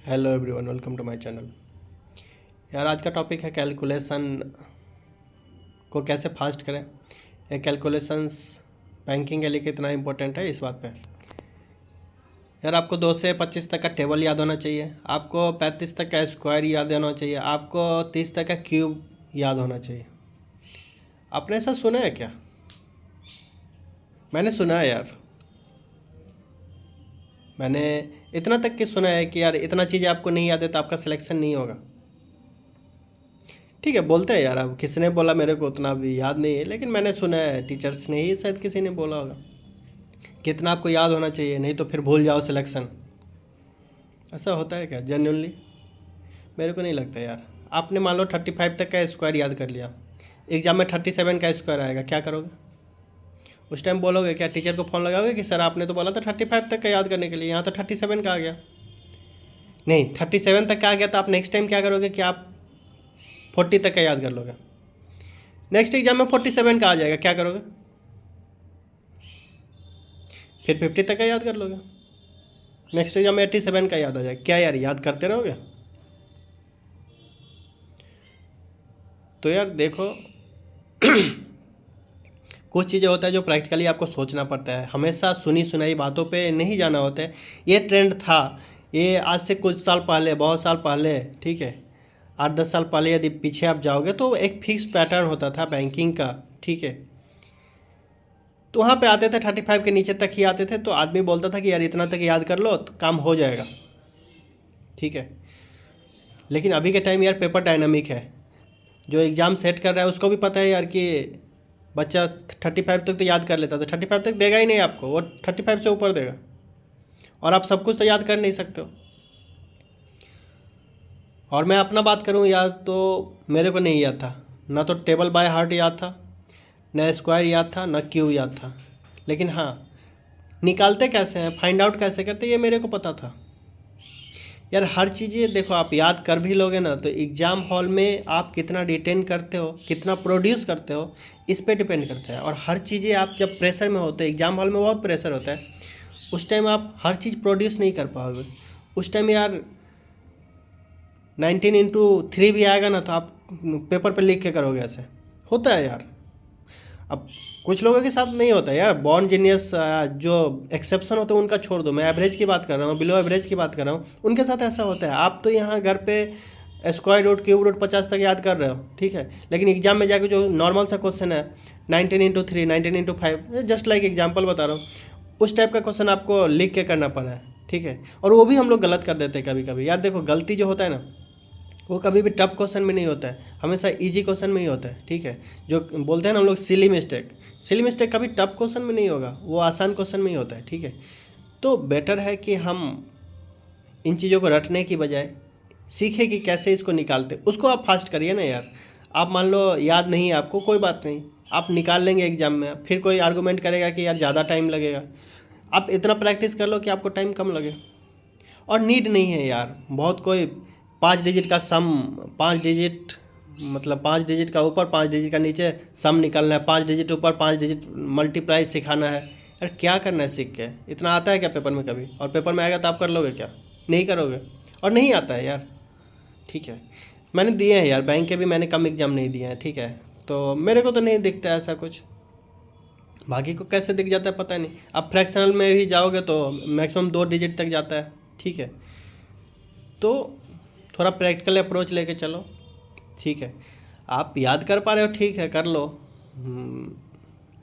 Hello everyone, welcome to my channel. यार आज का टॉपिक है कैलकुलेशन को कैसे फास्ट करें। ये कैलकुलेशंस बैंकिंग के लिए कितना इम्पोर्टेंट है इस बात पे। यार आपको 2 से 25 तक का टेबल याद होना चाहिए, आपको 35 तक का स्क्वायर याद होना चाहिए, आपको 30 तक का क्यूब याद होना चाहिए। आपने ऐसा सुना है क्या? मैंने सुना है यार। मैंने इतना तक कि सुना है कि यार इतना चीज़ आपको नहीं याद है तो आपका सिलेक्शन नहीं होगा। ठीक है, बोलते हैं यार। अब किसने बोला मेरे को उतना भी याद नहीं है, लेकिन मैंने सुना है, टीचर्स ने ही शायद किसी ने बोला होगा कितना आपको याद होना चाहिए, नहीं तो फिर भूल जाओ सिलेक्शन। ऐसा होता है क्या जेन्युइनली? मेरे को नहीं लगता यार। आपने मान लो 35 तक का स्क्वायर याद कर लिया, एग्जाम में 37 का स्क्वायर आएगा, क्या करोगे? उस टाइम बोलोगे क्या, टीचर को फ़ोन लगाओगे कि सर आपने तो बोला था 35 तक का याद करने के लिए, यहाँ तो 37 का आ गया? नहीं, 37 तक का आ गया तो आप नेक्स्ट टाइम क्या करोगे कि आप 40 तक का याद कर लोगे। नेक्स्ट एग्जाम में 47 का आ जाएगा, क्या करोगे? फिर 50 तक का याद कर लोगे। नेक्स्ट एग्जाम में 87 का याद आ जाएगा, क्या यार याद करते रहोगे? तो यार देखो कुछ चीज़ें होता है जो प्रैक्टिकली आपको सोचना पड़ता है, हमेशा सुनी सुनाई बातों पे नहीं जाना होता है। ये ट्रेंड था, ये आज से कुछ साल पहले, बहुत साल पहले, ठीक है, 8-10 साल पहले यदि पीछे आप जाओगे तो एक फिक्स पैटर्न होता था बैंकिंग का, ठीक है। तो वहाँ पे आते थे 35 के नीचे तक ही आते थे, तो आदमी बोलता था कि यार इतना तक याद कर लो तो काम हो जाएगा, ठीक है। लेकिन अभी के टाइम यार पेपर डायनामिक है, जो एग्ज़ाम सेट कर रहा है उसको भी पता है यार कि बच्चा 35 तक तो याद कर लेता, तो 35 तक देगा ही नहीं आपको, वो 35 से ऊपर देगा। और आप सब कुछ तो याद कर नहीं सकते हो। और मैं अपना बात करूँ यार, तो मेरे को नहीं याद था, ना तो टेबल बाय हार्ट याद था, ना स्क्वायर याद था, ना क्यूब याद था। लेकिन हाँ, निकालते कैसे हैं, फाइंड आउट कैसे करते, ये मेरे को पता था। यार हर चीज़ें देखो, आप याद कर भी लोगे ना तो एग्ज़ाम हॉल में आप कितना रिटेन करते हो, कितना प्रोड्यूस करते हो, इस पे डिपेंड करता है। और हर चीज़ें आप जब प्रेशर में होते हो, एग्ज़ाम हॉल में बहुत प्रेशर होता है, उस टाइम आप हर चीज़ प्रोड्यूस नहीं कर पाओगे। उस टाइम यार 19x3 भी आएगा ना तो आप पेपर पे लिख के करोगे, ऐसे होता है यार। अब कुछ लोगों के साथ नहीं होता यार, बॉर्न जीनियस जो एक्सेप्शन होते हैं उनका छोड़ दो, मैं एवरेज की बात कर रहा हूँ, बिलो एवरेज की बात कर रहा हूँ, उनके साथ ऐसा होता है। आप तो यहाँ घर पे स्क्वायर रूट क्यूब रूट 50 तक याद कर रहे हो, ठीक है, लेकिन एग्जाम में जाके जो नॉर्मल सा क्वेश्चन है 19x3, 19x5, just like example बता रहा हूँ, उस टाइप का क्वेश्चन आपको लिख के करना पड़ा है, ठीक है। और वो भी हम लोग गलत कर देते हैं कभी कभी। यार देखो, गलती जो होता है ना, वो कभी भी टफ क्वेश्चन में नहीं होता है, हमेशा इजी क्वेश्चन में ही होता है, ठीक है। जो बोलते हैं ना हम लोग सिली मिस्टेक, सिली मिस्टेक कभी टफ क्वेश्चन में नहीं होगा, वो आसान क्वेश्चन में ही होता है, ठीक है। तो बेटर है कि हम इन चीज़ों को रटने की बजाय सीखें कि कैसे इसको निकालते, उसको आप फास्ट करिए ना यार। आप मान लो याद नहीं है आपको, कोई बात नहीं, आप निकाल लेंगे एग्जाम में, फिर कोई आर्गूमेंट करेगा कि यार ज़्यादा टाइम लगेगा, आप इतना प्रैक्टिस कर लो कि आपको टाइम कम लगे। और नीड नहीं है यार, बहुत कोई 5 डिजिट का सम, 5 डिजिट मतलब 5 डिजिट का ऊपर 5 डिजिट का नीचे सम निकालना है, 5 डिजिट ऊपर 5 डिजिट मल्टीप्लाई सिखाना है। यार क्या करना है सीख के? इतना आता है क्या पेपर में कभी? और पेपर में आएगा तो आप कर लोगे क्या? नहीं करोगे। और नहीं आता है यार, ठीक है। मैंने दिए हैं यार, बैंक के भी मैंने कम एग्ज़ाम नहीं दिए हैं, ठीक है। तो मेरे को तो नहीं दिखता ऐसा कुछ, बाकी को कैसे दिख जाता है पता नहीं। अब फ्रैक्शनल में भी जाओगे तो मैक्सिमम 2 डिजिट तक जाता है, ठीक है। तो थोड़ा प्रैक्टिकल अप्रोच लेके चलो, ठीक है। आप याद कर पा रहे हो, ठीक है, कर लो।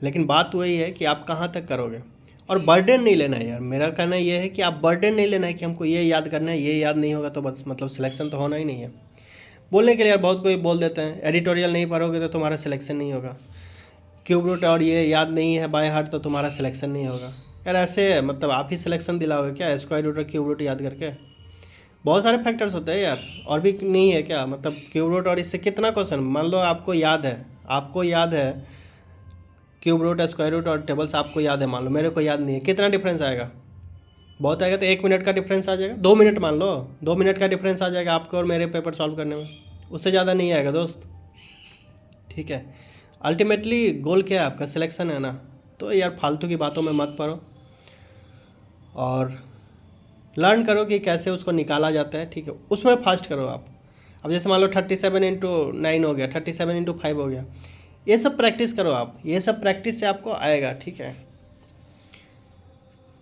लेकिन बात वही है कि आप कहाँ तक करोगे। और बर्डन नहीं लेना है यार, मेरा कहना ये है कि आप बर्डन नहीं लेना है कि हमको ये याद करना है, ये याद नहीं होगा तो बस मतलब सिलेक्शन तो होना ही नहीं है। बोलने के लिए यार बहुत कोई बोल देते हैं, एडिटोरियल नहीं पढ़ोगे तो तुम्हारा सिलेक्शन नहीं होगा, क्यूब रूट और ये याद नहीं है बाय हार्ट तो तुम्हारा सिलेक्शन नहीं होगा। यार ऐसे मतलब आप ही सिलेक्शन दिलाओगे क्या स्क्वायर रूट और क्यूब रूट याद करके? बहुत सारे फैक्टर्स होते हैं यार, और भी नहीं है क्या? मतलब क्यूब रूट और इससे कितना क्वेश्चन, मान लो आपको याद है, आपको याद है क्यूब रूट स्क्वायर रूट और टेबल्स आपको याद है, मान लो मेरे को याद नहीं है, कितना डिफरेंस आएगा? बहुत आएगा तो 1 मिनट का डिफरेंस आ जाएगा, 2 मिनट मान लो, 2 मिनट का डिफरेंस आ जाएगा आपको और मेरे पेपर सॉल्व करने में, उससे ज़्यादा नहीं आएगा दोस्त, ठीक है। अल्टीमेटली गोल क्या है आपका? सिलेक्शन है ना। तो यार फालतू की बातों में मत पड़ो और लर्न करो कि कैसे उसको निकाला जाता है, ठीक है, उसमें फास्ट करो आप। अब जैसे मान लो 37/9 हो गया, 37/5 हो गया, ये सब प्रैक्टिस करो आप, ये सब प्रैक्टिस से आपको आएगा, ठीक है।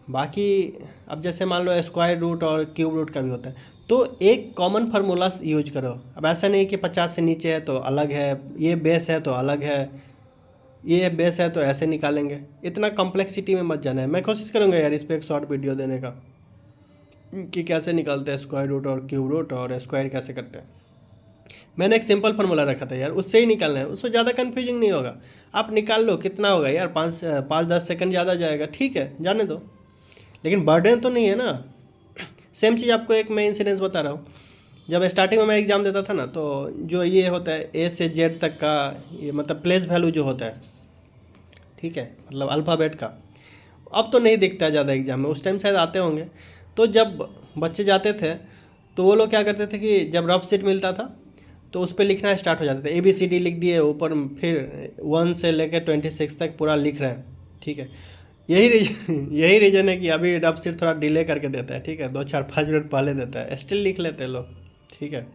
बाकी अब जैसे मान लो स्क्वायर रूट और क्यूब रूट का भी होता है, तो एक कॉमन फार्मूला यूज करो। अब ऐसा नहीं कि 50 से नीचे है तो अलग है, ये बेस है तो अलग है, ये बेस है तो ऐसे निकालेंगे। इतना कॉम्प्लेक्सिटी में मत जाना है। मैं कोशिश करूँगा यार इस पर एक शॉर्ट वीडियो देने का कि कैसे निकालते हैं स्क्वायर रूट और क्यूब रूट और स्क्वायर कैसे करते हैं। मैंने एक सिंपल फार्मूला रखा था यार, उससे ही निकालना है, उसमें ज़्यादा कन्फ्यूजिंग नहीं होगा। आप निकाल लो, कितना होगा यार, 5-10 सेकंड ज़्यादा जाएगा, ठीक है, जाने दो, लेकिन बर्डन तो नहीं है ना। सेम चीज़ आपको एक मैं इंसिडेंस बता रहा हूँ। जब स्टार्टिंग में मैं एग्ज़ाम देता था ना, तो जो ये होता है ए से जेड तक का, ये मतलब प्लेस वैल्यू जो होता है, ठीक है, मतलब अल्फ़ाबेट का, अब तो नहीं दिखता है ज़्यादा एग्जाम में, उस टाइम शायद आते होंगे। तो जब बच्चे जाते थे तो वो लोग क्या करते थे कि जब रफ सीट मिलता था तो उस पर लिखना स्टार्ट हो जाते थे, ABCD लिख दिए ऊपर, फिर 1 से लेकर 26 तक पूरा लिख रहे हैं, ठीक है। यही रीज़न है कि अभी रफ सीट थोड़ा डिले करके देता है, ठीक है, 2-4-5 मिनट पहले देता है, स्टिल लिख लेते हैं लोग, ठीक है।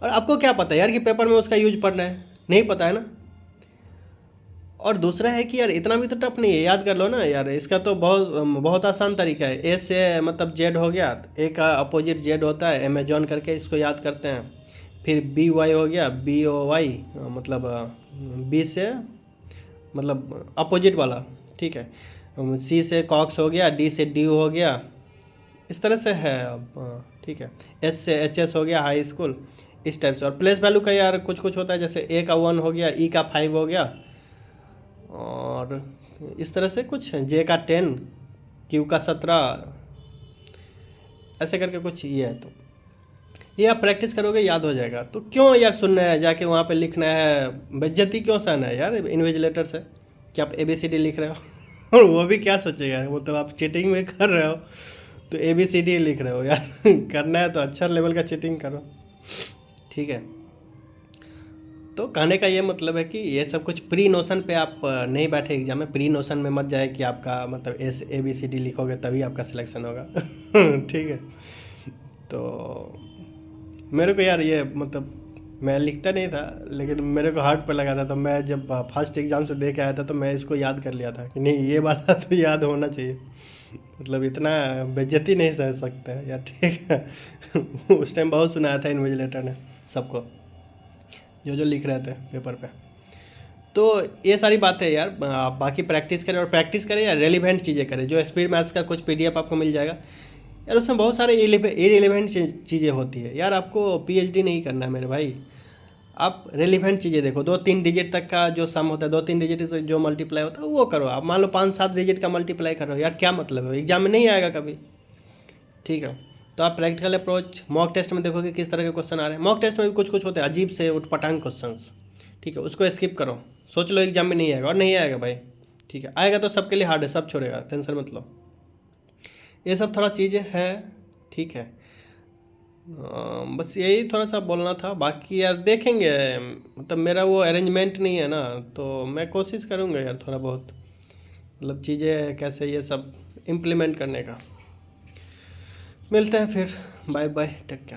और आपको क्या पता है यार कि पेपर में उसका यूज पढ़ना है, नहीं पता है ना। और दूसरा है कि यार इतना भी तो टफ नहीं है, याद कर लो ना यार, इसका तो बहुत बहुत आसान तरीका है। ए से मतलब जेड हो गया, ए का अपोजिट जेड होता है, अमेजॉन करके इसको याद करते हैं। फिर BY हो गया, BOY, मतलब बी से मतलब अपोजिट वाला, ठीक है। C से कॉक्स हो गया, D से ड्यू हो गया, इस तरह से है अब, ठीक है। S से HS हो गया, हाई स्कूल, इस टाइप से। और प्लेस वैल्यू का यार कुछ कुछ होता है, जैसे A का 1 हो गया, E का 5 हो गया, और इस तरह से कुछ J का 10, Q का 17, ऐसे करके कुछ ये है। तो ये आप प्रैक्टिस करोगे याद हो जाएगा। तो क्यों यार सुनना है, जाके वहाँ पे लिखना है, बेइज्जती क्यों सहना है यार इन्विजिलेटर से कि आप ABCD लिख रहे हो। और वो भी क्या सोचेगा, वो तो आप चीटिंग में कर रहे हो, तो ABCD लिख रहे हो यार। करना है तो अच्छा लेवल का चीटिंग करो, ठीक है। तो कहने का ये मतलब है कि ये सब कुछ प्री नोशन पे आप नहीं बैठे एग्जाम में, प्री नोशन में मत जाए कि आपका मतलब ABCD लिखोगे तभी आपका सिलेक्शन होगा। ठीक है। तो मेरे को यार ये मतलब मैं लिखता नहीं था, लेकिन मेरे को हार्ट पर लगा था, तो मैं जब फर्स्ट एग्ज़ाम से दे के आया था तो मैं इसको याद कर लिया था कि नहीं ये वाला तो याद होना चाहिए, मतलब इतना बेइज्जती नहीं सह सकता है यार, ठीक है। उस टाइम बहुत सुनाया था इन्विजिलेटर ने सबको, जो जो लिख रहे थे पेपर पे। तो ये सारी बातें यार, आप बाकी प्रैक्टिस करें, और प्रैक्टिस करें या रेलिवेंट चीज़ें करें। जो स्पीड मैथ्स का कुछ PDF आपको मिल जाएगा यार, उसमें बहुत सारे इरेलीवेंट चीज़ें होती है यार। आपको PhD नहीं करना है मेरे भाई, आप रेलिवेंट चीज़ें देखो। 2-3 डिजिट तक का जो सम होता है, 2-3 डिजिट से जो मल्टीप्लाई होता है वो करो। आप मान लो 5-7 डिजिट का मल्टीप्लाई कर रहे हो यार, क्या मतलब है, एग्जाम में नहीं आएगा कभी, ठीक है। तो आप प्रैक्टिकल अप्रोच मॉक टेस्ट में देखोगे किस तरह के क्वेश्चन आ रहे हैं। मॉक टेस्ट में भी कुछ कुछ होते हैं अजीब से उटपटांग क्वेश्चंस, ठीक है, उसको स्किप करो। सोच लो एग्जाम में नहीं आएगा, और नहीं आएगा भाई, ठीक है। आएगा तो सबके लिए हार्ड है, सब छोड़ेगा, टेंशन मत लो। ये सब थोड़ा चीज़ें हैं, ठीक है। बस यही थोड़ा सा बोलना था। बाकी यार देखेंगे, मतलब मेरा वो अरेंजमेंट नहीं है ना, तो मैं कोशिश करूँगा यार थोड़ा बहुत, मतलब चीज़ें कैसे ये सब इम्प्लीमेंट करने का। मिलते हैं फिर, बाय बाय, टेक केयर।